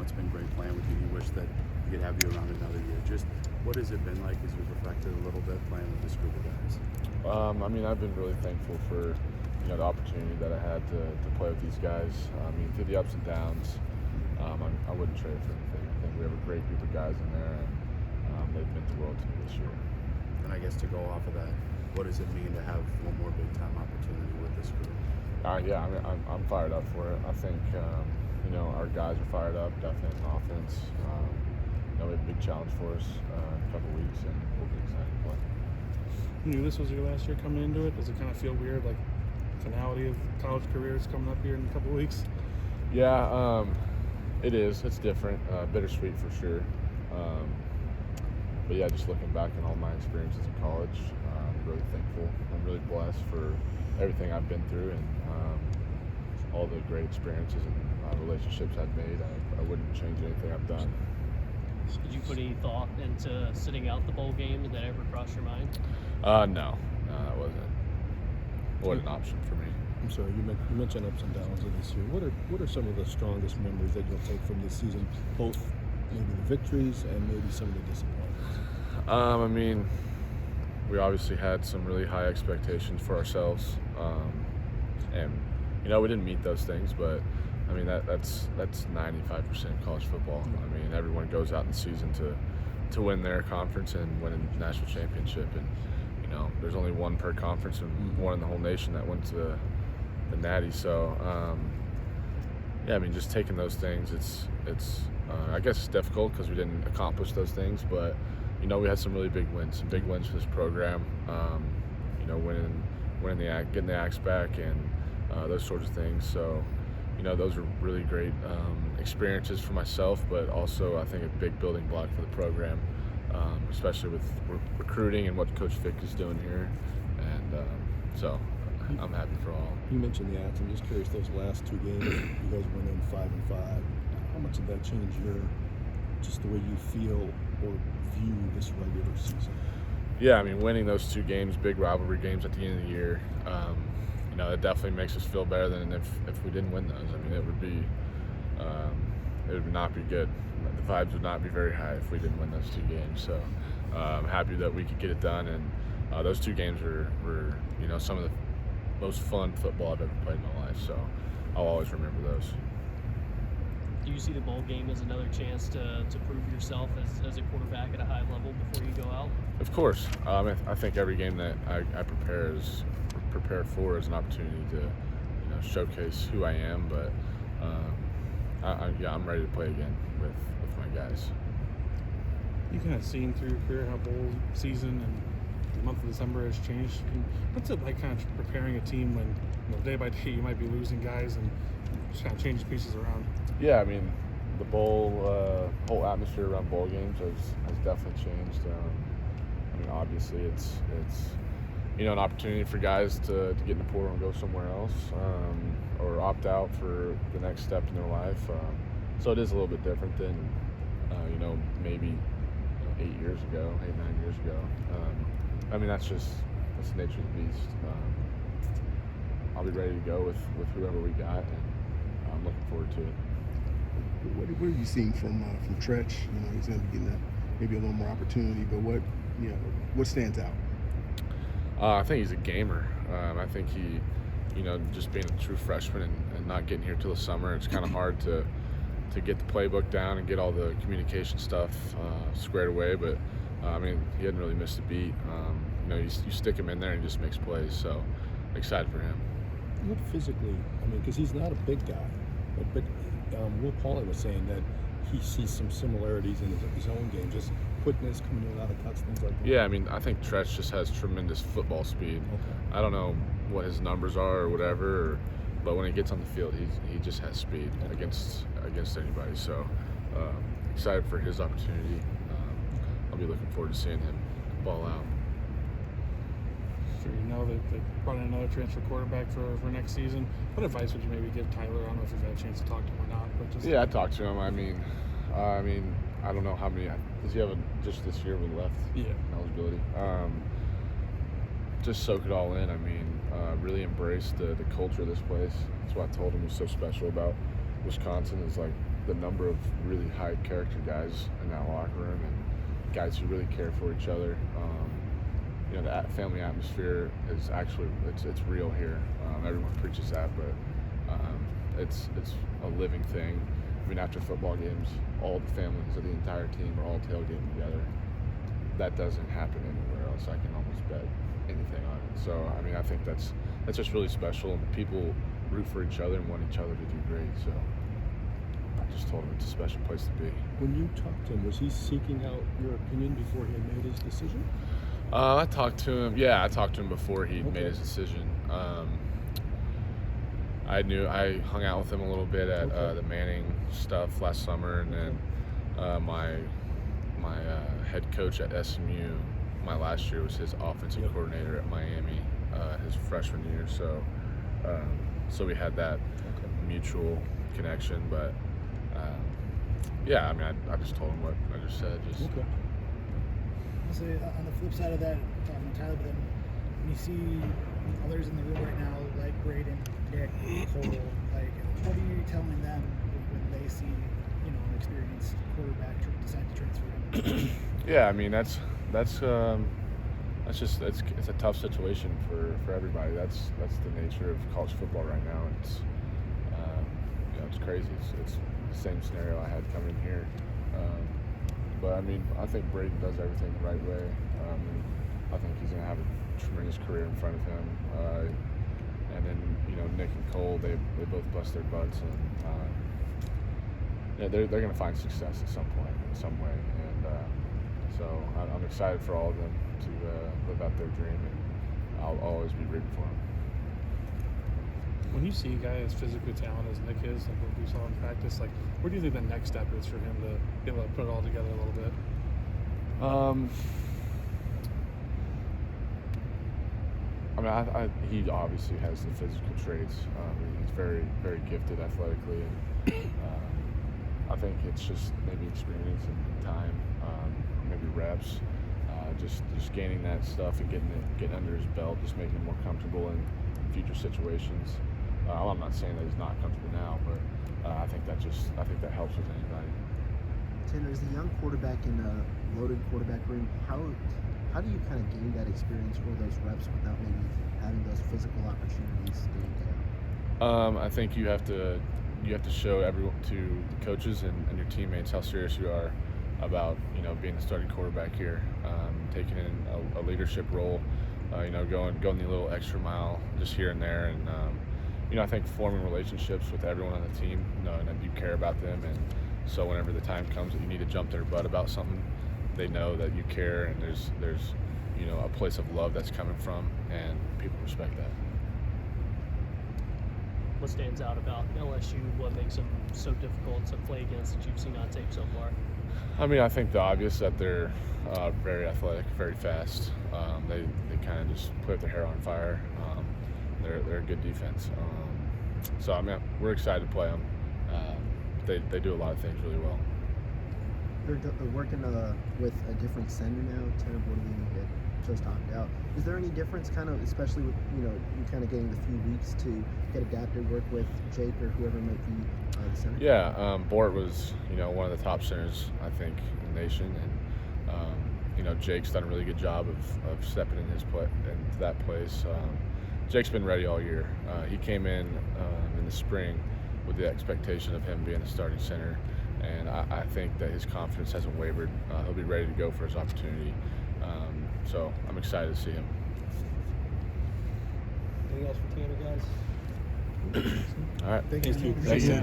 it's been great playing with you. You wish that we could have you around another year. Just what has it been like as you've reflected a little bit playing with this group of guys? I mean, I've been really thankful for the opportunity that I had to play with these guys. I mean, through the ups and downs, I wouldn't trade it for anything. I think we have a great group of guys in there, and they've meant the world to me this year. And I guess to go off of that, what does it mean to have one more big-time opportunity with this group? Yeah, I mean, I'm fired up for it. I think, our guys are fired up, definitely on offense. We have a big challenge for us in a couple weeks, and we'll be excited to play. You knew this was your last year coming into it. Does it kind of feel weird, like finality of college careers coming up here in a couple weeks? Yeah, it is. It's different. Bittersweet for sure. But yeah, just looking back on all my experiences in college, I'm really thankful. I'm really blessed for everything I've been through and all the great experiences and relationships I've made. I wouldn't change anything I've done. Did you put any thought into sitting out the bowl game? Did that ever cross your mind? No, that wasn't an option for me. I'm sorry, you mentioned ups and downs of this year. What are some of the strongest memories that you'll take from this season, both maybe the victories and maybe some of the disappointments? I mean, we obviously had some really high expectations for ourselves, and we didn't meet those things. But I mean, that's 95% college football. I mean, everyone goes out in the season to win their conference and win a national championship, and there's only one per conference and one in the whole nation that went to the Natty. So yeah, I mean, just taking those things, it's I guess it's difficult because we didn't accomplish those things, but we had some really big wins for this program. Getting the Axe back and those sorts of things. So those are really great experiences for myself, but also I think a big building block for the program, especially with recruiting and what Coach Fick is doing here. And so I'm happy for all. You mentioned the Axe. I'm just curious, those last two games, you guys went in 5-5. How much did that change just the way you feel or view this regular season? Yeah, I mean, winning those two games, big rivalry games at the end of the year, it definitely makes us feel better than if we didn't win those. I mean, it would not be good. The vibes would not be very high if we didn't win those two games. So I'm happy that we could get it done, and those two games were some of the most fun football I've ever played in my life. So I'll always remember those. Do you see the bowl game as another chance to prove yourself as a quarterback at a high level before you go out? Of course. I think every game that I prepare for is an opportunity to showcase who I am. But I'm ready to play again with my guys. You kind of seen through your career how bowl season and the month of December has changed. What's it like kind of preparing a team when day by day you might be losing guys and just kind of changing pieces around? Yeah, I mean, the whole atmosphere around bowl games has definitely changed. I mean, obviously it's an opportunity for guys to get in the portal and go somewhere else, or opt out for the next step in their life. So it is a little bit different than maybe 8 years ago, 8-9 years ago. I mean, that's the nature of the beast. I'll be ready to go with whoever we got, and I'm looking forward to it. What are you seeing from Tretch? He's going to be getting maybe a little more opportunity, but what stands out? I think he's a gamer. I think he, just being a true freshman and not getting here till the summer, it's kind of hard to get the playbook down and get all the communication stuff squared away. But I mean, he hadn't really missed a beat. You stick him in there and he just makes plays. So excited for him. What physically? I mean, because he's not a big guy, but Will Pauly was saying that he sees some similarities in his own game, just quickness, coming in a lot of cuts, things like that. Yeah, I mean, I think Tretch just has tremendous football speed. Okay. I don't know what his numbers are or whatever, but when he gets on the field, he just has speed against anybody. So excited for his opportunity. I'll be looking forward to seeing him ball out. Sure, that they brought in another transfer quarterback for next season. What advice would you maybe give Tyler? I don't know if you've had a chance to talk to him or not, but Yeah, I talked to him. I mean, I don't know how many. Does he have just this year with left? Yeah. Eligibility. Just soak it all in. I mean, really embrace the culture of this place. That's what I told him was so special about Wisconsin. Is like the number of really high character guys in that locker room and guys who really care for each other. You know, the family atmosphere is actually it's real here. Everyone preaches that, but it's a living thing. I mean, after football games, all the families of the entire team are all tailgating together. That doesn't happen anywhere else. I can almost bet anything on it. So, I mean, I think that's just really special, and people root for each other and want each other to do great. So, I just told him it's a special place to be. When you talked to him, was he seeking out your opinion before he had made his decision? I talked to him. Yeah, I talked to him before he made his decision. I hung out with him a little bit at the Manning stuff last summer, and then my head coach at SMU my last year was his offensive coordinator at Miami his freshman year. So we had that mutual connection. But yeah, I mean, I just told him what I just said. Honestly, on the flip side of that, talking to Tyler, but then when you see others in the room right now, like Braden, Nick, Cole, like, what are you telling them when they see, an experienced quarterback decide to transfer in? Yeah, I mean, it's a tough situation for everybody. That's the nature of college football right now. It's it's crazy. It's the same scenario I had coming in here. But I mean, I think Braden does everything the right way. I think he's going to have a tremendous career in front of him. And then, Nick and Cole, they both bust their butts, and they're going to find success at some point, in some way. And so I'm excited for all of them to live out their dream, and I'll always be rooting for them. When you see a guy as physically talented as Nick is, and what we saw in practice, like, where do you think the next step is for him to be able to put it all together a little bit? I mean, he obviously has the physical traits. He's very, very gifted athletically, and I think it's just maybe experience and time, maybe reps, just gaining that stuff and getting under his belt, just making him more comfortable in future situations. I'm not saying that he's not comfortable now, but I think that helps with anybody. Tanner, as a young quarterback in a loaded quarterback room, how do you kind of gain that experience or those reps without maybe having those physical opportunities day to day? I think you have to show everyone, to the coaches and your teammates, how serious you are about being a starting quarterback here, taking in a leadership role, going the little extra mile just here and there, and I think forming relationships with everyone on the team, knowing that you care about them, and so whenever the time comes that you need to jump their butt about something, they know that you care, and there's a place of love that's coming from, and people respect that. What stands out about LSU? What makes them so difficult to play against that you've seen on tape so far? I mean, I think the obvious that they're very athletic, very fast. They kind of just put their hair on fire. They're a good defense. So I mean, we're excited to play them. They do a lot of things really well. You're working with a different center now, Tanner Mordecai, that just opted out. Is there any difference, kind of, especially with you kind of getting the few weeks to get adapted, work with Jake or whoever might be the center? Yeah, Bort was one of the top centers I think in the nation, and Jake's done a really good job of stepping into that place. Jake's been ready all year. He came in the spring with the expectation of him being a starting center, and I think that his confidence hasn't wavered. He'll be ready to go for his opportunity. So I'm excited to see him. Anything else for Tanner, guys? All right. Thank you. Thank you.